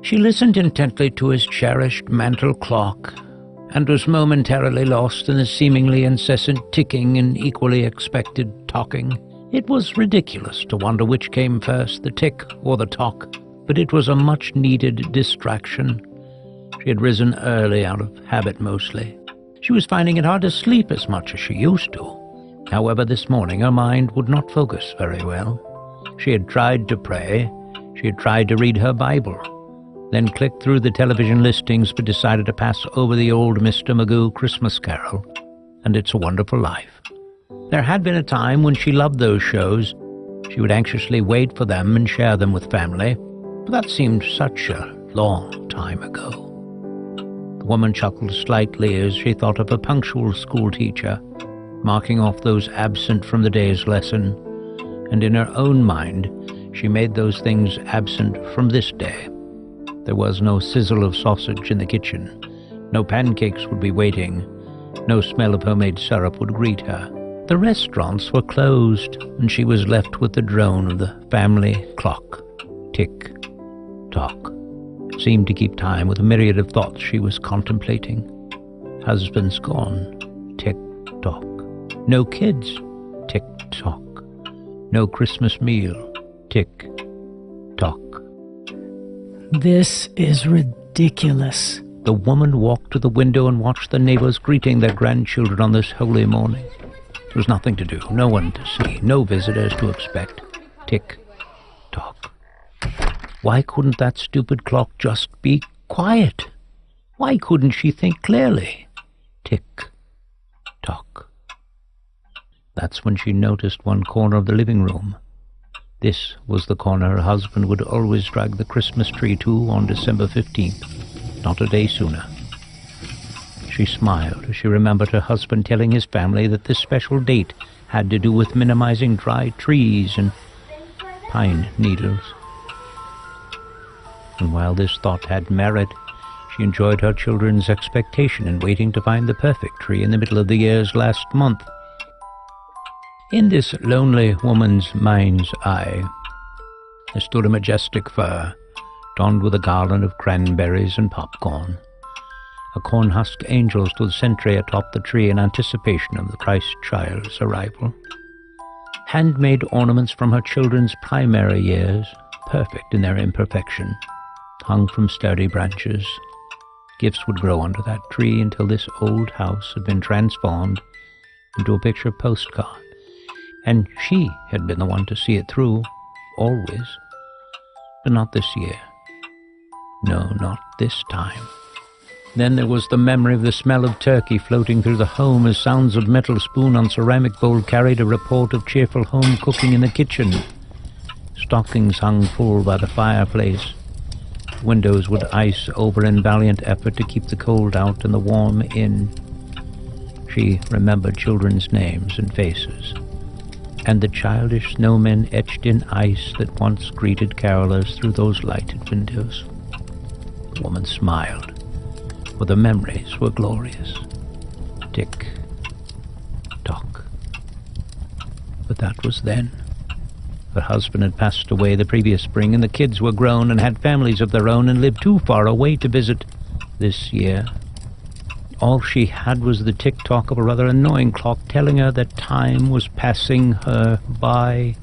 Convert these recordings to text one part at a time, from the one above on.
She listened intently to his cherished mantel clock, and was momentarily lost in the seemingly incessant ticking and equally expected tocking. It was ridiculous to wonder which came first, the tick or the tock, but it was a much-needed distraction. She had risen early out of habit mostly. She was finding it hard to sleep as much as she used to. However, this morning her mind would not focus very well. She had tried to pray. She had tried to read her Bible, then clicked through the television listings but decided to pass over the old Mr. Magoo Christmas Carol and It's a Wonderful Life. There had been a time when she loved those shows. She would anxiously wait for them and share them with family, but that seemed such a long time ago. The woman chuckled slightly as she thought of a punctual schoolteacher, marking off those absent from the day's lesson, and in her own mind she made those things absent from this day. There was no sizzle of sausage in the kitchen. No pancakes would be waiting. No smell of homemade syrup would greet her. The restaurants were closed, and she was left with the drone of the family clock. Tick, tock. Seemed to keep time with a myriad of thoughts she was contemplating. Husband's gone. Tick, tock. No kids. Tick, tock. No Christmas meal. Tick, tock. This is ridiculous. The woman walked to the window and watched the neighbors greeting their grandchildren on this holy morning. There was nothing to do, no one to see, no visitors to expect. Tick, tock. Why couldn't that stupid clock just be quiet? Why couldn't she think clearly? Tick, tock. That's when she noticed one corner of the living room. This was the corner her husband would always drag the Christmas tree to on December 15th, not a day sooner. She smiled as she remembered her husband telling his family that this special date had to do with minimizing dry trees and pine needles. And while this thought had merit, she enjoyed her children's expectation in waiting to find the perfect tree in the middle of the year's last month. In this lonely woman's mind's eye, there stood a majestic fir, donned with a garland of cranberries and popcorn. A corn-husked angel stood sentry atop the tree in anticipation of the Christ child's arrival. Handmade ornaments from her children's primary years, perfect in their imperfection, hung from sturdy branches. Gifts would grow under that tree until this old house had been transformed into a picture postcard. And she had been the one to see it through, always. But not this year. No, not this time. Then there was the memory of the smell of turkey floating through the home as sounds of metal spoon on ceramic bowl carried a report of cheerful home cooking in the kitchen. Stockings hung full by the fireplace. Windows would ice over in valiant effort to keep the cold out and the warm in. She remembered children's names and faces, and the childish snowmen etched in ice that once greeted carolers through those lighted windows. The woman smiled, for the memories were glorious. Tick, tock. But that was then. Her husband had passed away the previous spring, and the kids were grown and had families of their own and lived too far away to visit this year. All she had was the tick-tock of a rather annoying clock telling her that time was passing her by.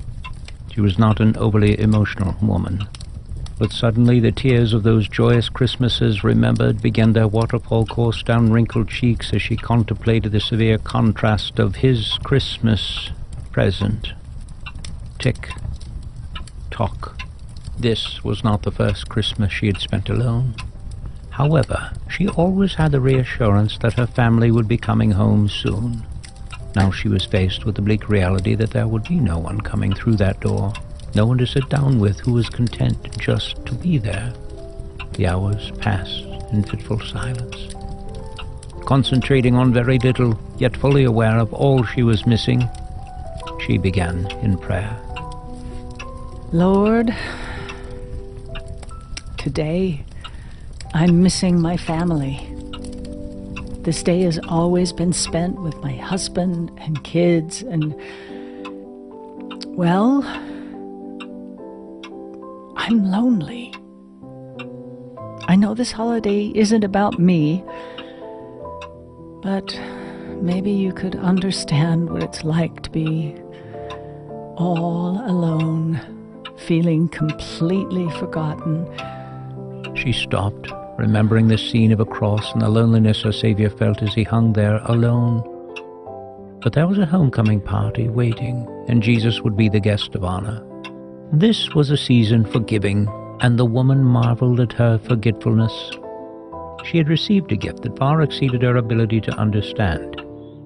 She was not an overly emotional woman, but suddenly the tears of those joyous Christmases remembered began their waterfall course down wrinkled cheeks as she contemplated the severe contrast of his Christmas present. Tick, tock. This was not the first Christmas she had spent alone. However, she always had the reassurance that her family would be coming home soon. Now she was faced with the bleak reality that there would be no one coming through that door, no one to sit down with who was content just to be there. The hours passed in fitful silence. Concentrating on very little, yet fully aware of all she was missing, she began in prayer. Lord, today I'm missing my family. This day has always been spent with my husband and kids and, well, I'm lonely. I know this holiday isn't about me, but maybe you could understand what it's like to be all alone, feeling completely forgotten. She stopped, remembering the scene of a cross and the loneliness her Savior felt as he hung there alone. But there was a homecoming party waiting, and Jesus would be the guest of honor. This was a season for giving, and the woman marveled at her forgetfulness. She had received a gift that far exceeded her ability to understand,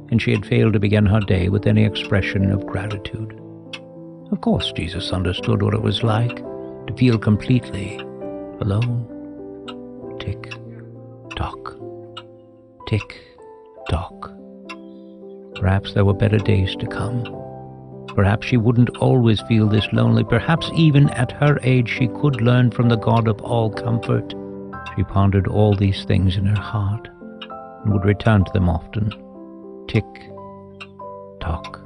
and she had failed to begin her day with any expression of gratitude. Of course, Jesus understood what it was like to feel completely alone. Tick, tock, tick, tock. Perhaps there were better days to come. Perhaps she wouldn't always feel this lonely. Perhaps even at her age she could learn from the God of all comfort. She pondered all these things in her heart and would return to them often. Tick, tock.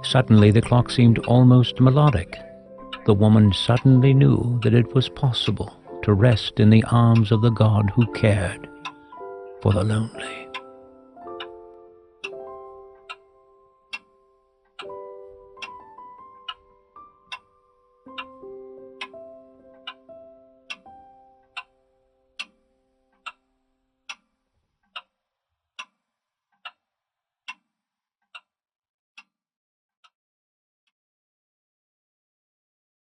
Suddenly the clock seemed almost melodic. The woman suddenly knew that it was possible to rest in the arms of the God who cared for the lonely.